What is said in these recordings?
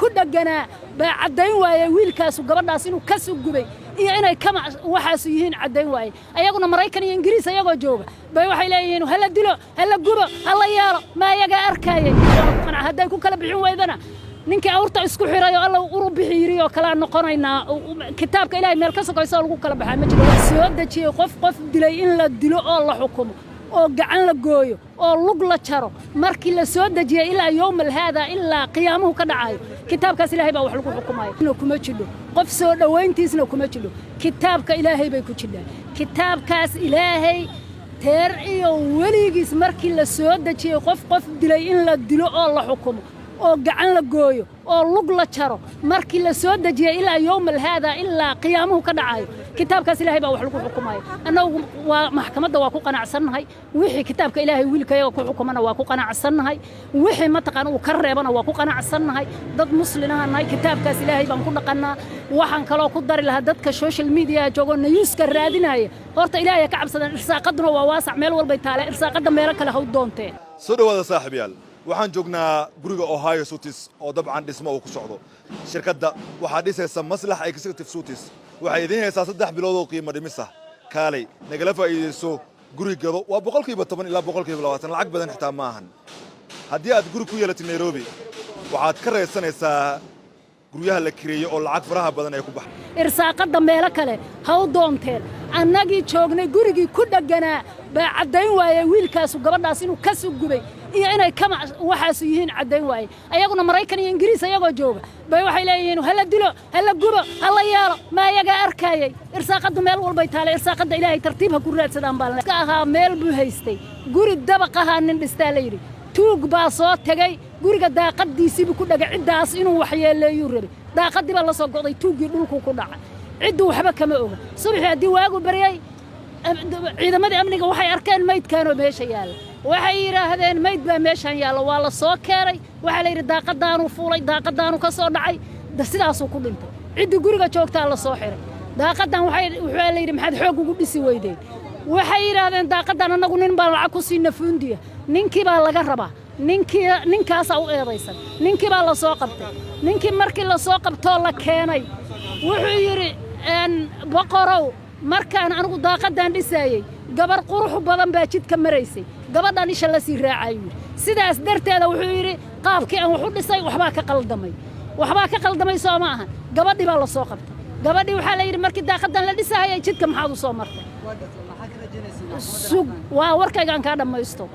كدجنا بعدين واي ويلكاس وقبلنا سينو كسر جبي إيه كم وحاسيين عدين واي أيقونا مريكاني إنجليز أيقو جوبا بيوحي لين وهلا دلو هلا جوبا هلا يارا ما يجا أركاي أنا هدا يكون كلا بعيون ويدنا نينك أورتا إسكو حرايو الله وأوروبي حيريو كلا نقرينا كتابك إلهي ملكسو كيسال وقول كلا بحال سيود شيء قف دلي إن لا دلو الله حكمه أو جعل لجويو أو لج لشرو مركي لسود جي إلى يوم هذا إلا قيامه كدعاء كتابك إلهي بقى وحلقوا حكماي نكم تشلو قف سود وين تيسنا كم تشلو كتابك إلهي بيكوتشلا كتابك إلهي ترعي وليجس مركي لسود شيء قف دلي إن لا دلو الله حكمه أو جعل لجويو أو لج لشرو مركي لسود جي إلى يوم هذا إلا قيامه كدعاء كتابك إلهي بقى وحلقوا حكماي أنا ومحكمة واقو قناعسن هاي وحي كتابك إلهي ويلك ياكو حكمنا واقو قناعسن هاي وحي ما تقان وكربنا واقو قناعسن هاي ضد مسلمنا هاي كتابك إلهي بنكون قنا وحن كلو قدر لها ضدك السوشيال ميديا جوجو نيوز كرادين هاي هورتا إلهي كعب صدر إرساقدنا وواسع ميل والبيتالة إرساقدنا ميلك له دونتين سودو هذا صاحب يال waxaan joognaa guriga Ohio Sutis oo dabcan dhismo uu ku socdo shirkadda waxa dhisaysa Maslax Executive Sutis waxay idin haysaa 3 bilood oo qiimo dhimis ah kaalay nagala faa'iideyso gurigado waa 10% ilaa 20% lacag badan xitaa ma ahan haddii aad guri ku yeelatay Nairobi waxaad ka raysanaysaa guryaha la kireeyo oo lacag faraha badan ay ku baxdo irsaaqada meel kale ha u doonteen annagii joognay gurigii ku dhaganaa baa cadayn waayay wiilkaas gabadhaas inuu ka soo gubay إيه كم وحاسيين عدين واي أيقونا مريكاني إنجليز أيقو جوبا بيوحي لين وهلا دلو هلا جوبا هلا يارا ما يجا أركاي إرساقد ميل والبيتالة إرساقد إلهي ترتيبها كورات سدان بالنا كاها ميل بوهيستي جوري الدبقها نندستاليري توق باصوت تجاي جوري داقد دي سيب كودا عداس إنه وحيا لا يوري داقد دي بالله صوت قضي توق يدلكو كودا عدو وحبا كما أوغا صبح دي واقو برياي إذا ما دي أمنيك وحي أركان ميت كانوا بيش يال وحيرة هذا الميت بمشان يلا والله صوكري وحلا يرد داقدان وفولي داقدان وكسر دعي دستلا سوق بنت عدو جورجا شوكت على صاحر داقدان وحلا يرد محد حوق وقبل سويدين وحيرة هذا داقدان أنا قلنا بالعكوسين نفندية ننكي بالجربة ننكي أسأو إيريسا ننكي بالسوقبت ننكي مركي السوقبت الله كاني وحيرة أن بقروا مركان أنا داقدان لسايي قبر قروح بدن باجد كمريسي gabadhan isha la sii raacay sidaas darteeda wuxuu yiri qaabkii aan wuxuu dhisay waxba ka qaldamay soo ma aha gabadhii baa la soo qabtay gabadhii waxa la yiri markii daaqadan la dhisay jidka maxaad u soo martay waa warkaygan ka dhamaysto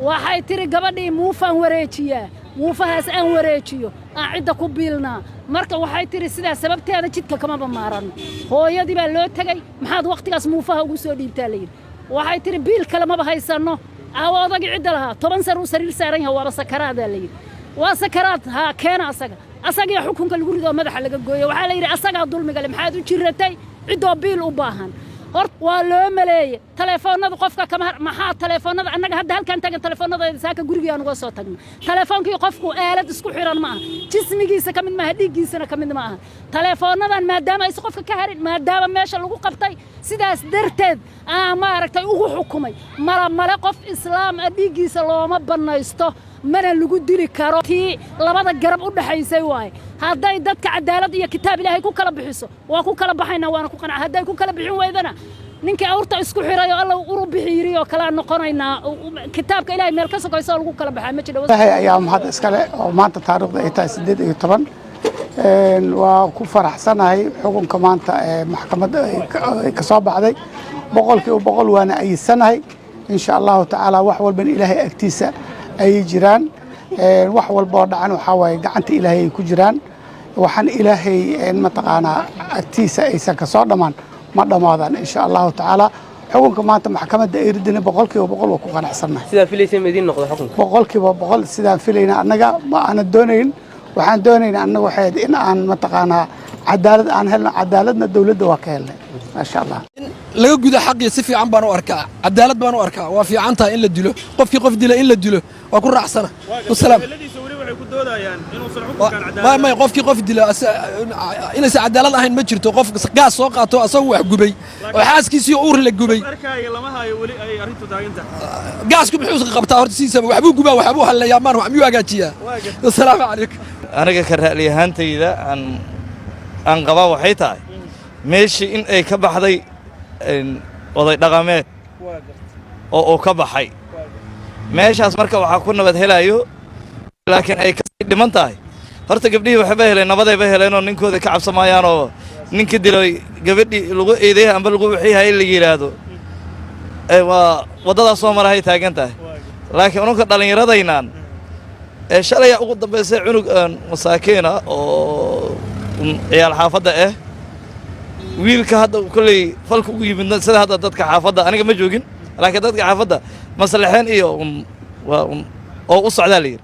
waxay tiri gabadhii muufaan wareejiyaa muufahaas aan wareejiyo aan cida ku biilnaa marka waxay tiri sidaas sababteeda jidka kama bamaaran hooyadii baa loo tagay maxaad waqtigaas muufaha ugu soo dhiibtaa la yiri waxay tiri biil kale ma bahaysano أوضاع عدلها طبعا سرير سارين هو بسكرات اللي وسكرات ها كان أساق حكم كل جوري مدح لقى جوية وحلا يري أساق ضل مقال محادو شرتي عدوا بيل وباهن هرت ولا ملاي تلفون هذا قفك كمان محات تلفون هذا أنا هذا هل كان تجن تلفون هذا ساك جوري أنا وصوتك تلفون كي قفكوا آلة سكو حيران معه جسمي جيسة كمان ما هدي جيسة كمان معه تلفون هذا ما دام يسقف كهرين ما دام ماشى لقو قبتي سداس درتد ما ركتي أوه حكومي مرة قف إسلام أدي جيسة لو ما بنايسته من اللي قد لي كارتي لبعض الجرب قد حيسوي هذا يدك عدالة يا كتاب الله يكون كلام بحسه وأكون كلام بحينا وأنا كون هذا يكون كلام بحين وإذنا نينك أورتا إسكو حرايو الله وأوروبي حيريو كلام نقرينا كتابك إلهي ملكسو كيسال وقول كلام بحين ما هي أيام هذا إسكال وما أنت تعرف إيتا سديد طبعا وكفر حسن هاي حكم كمان محكمة كصاب علي بقول وأنا أي سنة هاي إن شاء الله تعالى وحول بين إلهي أكتيسة أي جيران وحول بعض عنه حواي قعنت إلهي كجيران وحن إلهي متقانا أكتيسة أيسا كصاب دمان ما دماذا إن شاء الله تعالى حكم كمان محكمة دائرة دين بقولك وكان حسنا. سيدا في ليس مدين نقطة حكم. بقول سيدا في لينا أنا الدونين وحن دونين أنه واحد إن عن متقانا عدالة عن هلا عدالتنا الدولة وكالة ما شاء الله. laga guda xaqii si fiican baan u arkaa cadaalad baan u arkaa waa fiican tahay in la dilo qof dila in la dilo waa ku raaxsana wasalaam beeladiisa wali waxay ku doodayaan inuu soo xukunkan cadaalad ma qof dila inaysan cadaalad ahayn ma jirto qof gaas soo qaato asagoo wax gubay oo xaaskiisii uur la gubay arkaayo lama hayo wali ay arintu taaganta gaasku muxuu qabtaa horta siisa waxbuu gubaa waxbuu halayaa maan wax miyuu hagaajiyaa wasalaam calaykum aniga ka raali ahaantayda aan qabaa waxay tahay meeshii in ay ka baxday oday dhaqameed oo ka baxay meeshaas marka waxaa ku nabad helayo laakiin ay ka dhiman tahay horta gabdhihii waxba heleen nabadayba heleenoo ninkooda ka cabsamayaan oo ninka dilay gabadhii lagu eedeeyay amba lagu wixii la yiraahdo waa wadada soo marahay taagan tahay laakiin unka dhalinyaradaynan shalay ugu dambeysay cunug masaakiina oo ciyaal xaafadda wiilka hadda kulay falku ugu yimid sida hadda dadka xaafadda aniga ma joogin laakiin dadka xaafadda maslaxeen iyo oo u socdaa la yiri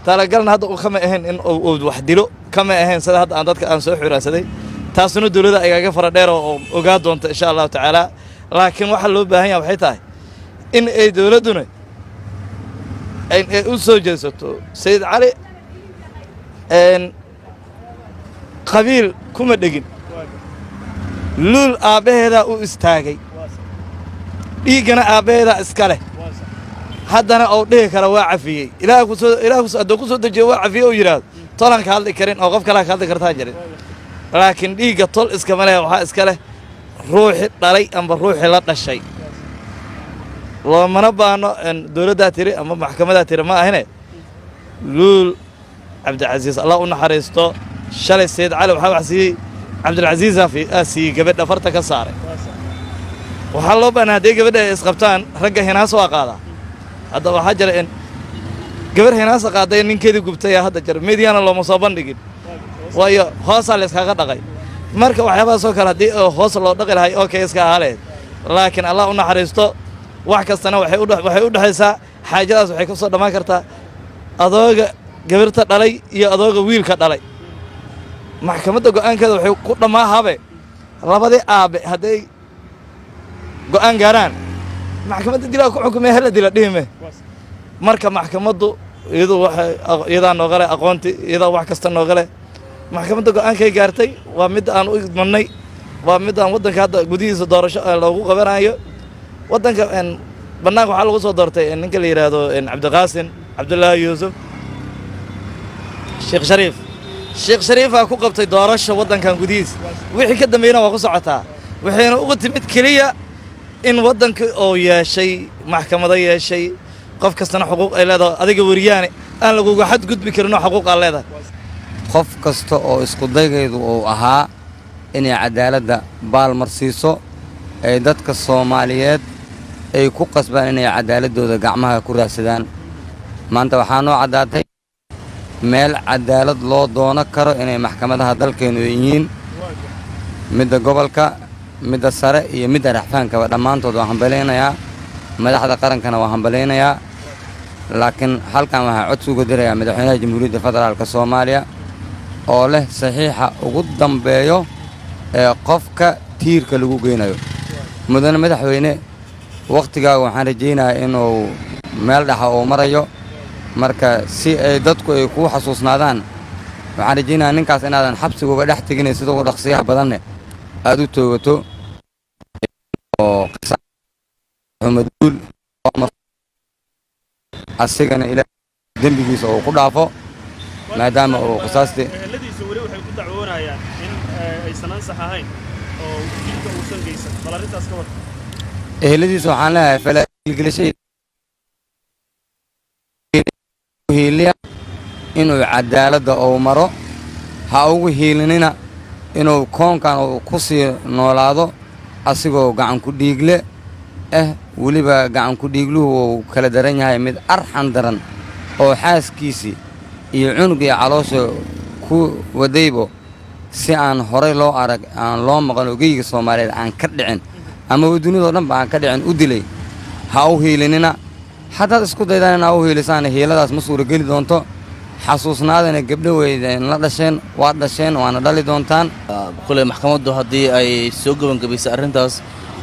talagalna hadda uu kama ahayn in uu wax dilo kama ahayn sida hadda aan dadka aan soo xiraansaday taasuna dawladda ayaga fara dheer oo ogaa doonta insha Allah taala laakiin waxa loo baahan yahay waxay tahay in ay dawladuna ay u soo jeesato Sayid Cali qabiil kuma dhigin lul aabaheeda u istaagay dhiigana aabaheeda iska leh haddana oo dhihi kara waa cafiyey ilaahay ku soo dejiyo waa cafiyey oo yiraahdo tolan ka hadli karin oo qof kale ka hadli kartaa jirin laakiin dhiiga tol iska ma leh waxa iska leh ruuxi dhalay amba ruuxi la dhashay loomana baano dawladda tiri ama maxkamadda tiri ma ahine lul Cabdilcaziz Allah u naxariisto shalay Sayid Cali waxa wax siiyay Cabdilcaziz aasi gabadha farta ka saaray waxa loo baahnaa gabadha isqabtaan ragga hinaas waa qaada hadda waxa jira in gabar hinaas qaaday ninkeedii gubtay hadda jira meediyana looma soo bandhigin waayo hoos la iskaga dhaqay marka waxyaabaha soo kala hadii hoos loo dhaqi lahay okay iska ahaaleed laakiin Allah u naxariisto wax kastana waxay u dhaxaysaa xaajadaas waxay ka soo dhamaan kartaa adooga gabarta dhalay iyo adooga wiilka dhalay maxkamadda go'aankeeda waxay ku dhamaahabe labadii aabe haday go'aan gaaraan maxkamadda dilaa ku xukumay hal dila dhime marka maxkamaddu iyada noo galay aqoonti iyada wax kasta noo galay maxkamadda go'aankay gaartay waa mid aan u idmanay waa mid aan wadanka hadda gudihiisa doorasho loogu qabanayo wadanka banaanka waxa lagu soo doortay ninka la yiraahdo Cabdiqaasin Cabdullaahi Yuusuf Sheekh Shariif ku qabtay doorasho wadankan gudihiisa wixii ka dambeeyna waa ku socotaa waxayna ugu timid kaliya in wadanka oo yeeshay maxkamada yeeshay qof kastana xuquuq ay leedahay adiga wariyaane aan lagu xad gudbi karin xuquuq ay leedahay qof kasta oo isku daygeedu uu ahaa inay cadaaladda baalmarsiiso ay dadka Soomaaliyeed ay ku qasbaan inay cadaaladooda gacmaha ku raadsadaan maanta waxaa noo cadaatay meel cadaalad loo doono karo inay maxkamadaha dalkeenu yihiin midda gobolka midda sare iyo midda raxfaanka dhammaantood waa hambaleynayaa madaxda qarankana waa hambaleynayaa laakiin halkan waxaa codsi uga dirayaa madaxweynaha jamhuuriyadda federaalka Soomaaliya oo leh saxiixa ugu dambeeyo ee qofka tiirka lagu geynayo mudane madaxweyne waqtigaaga waxaan rajaynayaa inuu meel dhaxa oo marayo marka si ay dadku ay ku xasuusnaadaan waxaan rajaynayaa ninkaas inaadan xabsiga uga dhex tegin sida ugu dhaqsiyaha badan aad u toogato oo xumadul asigana ilaahay dambigiisa uu ku dhaafo maadaama uu qisaasti eheladiisa wali waxay ku dacwoonayaan in aysan ansax ahayn oo dilka uusan geysan bal arrintaas ka war eheladiisa waxaan leeyahay falaagelishay inuu cadaaladda uu maro ha ugu hiilinina inuu koonkan uu ku sii noolaado asigoo gacan ku dhiigle weliba gacan ku dhiigluhu uu kala daran yahay mid arxan daran oo xaaskiisii iyo cunugii caloosha ku wadaybo si aan horay loo arag aan loo maqan ogeyga Soomaaliyeed aan ka dhicin ama dunida dhanba aan ka dhicin u dilay ha u hiilinina haddaad isku daydaan inaad u hiilisaan hiiladaas ma suuragali doonto xasuusnaadana gabdho weydeen la dhasheen waa dhasheen waana dhali doontaan kulay maxkamaddu haddii ay soo gabagabaysay arrintaas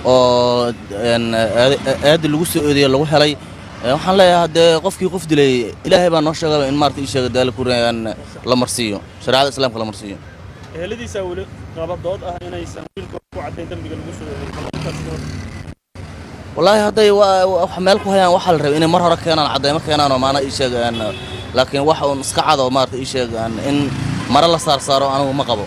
oo aad lagu soo eedeeyay lagu helay waxaan leeyahay hadee qofkii qof dilay ilaahay baa noo sheegay in maartay sheegay daal ku reeyaan la marsiyo shariicada islaamka la marsiyo eheladiisa wali qabadood ah inaysan wiilka ku cadeyn dambiga lagu soo eedeeyay والله هذا وحملكوا هيا وحل رب إني مرة كنا عدايم كنا أنا معنا إيش laakiin waxa uu iska cado maarta ii sheegaan in mara la saar saaro anigu ma qabo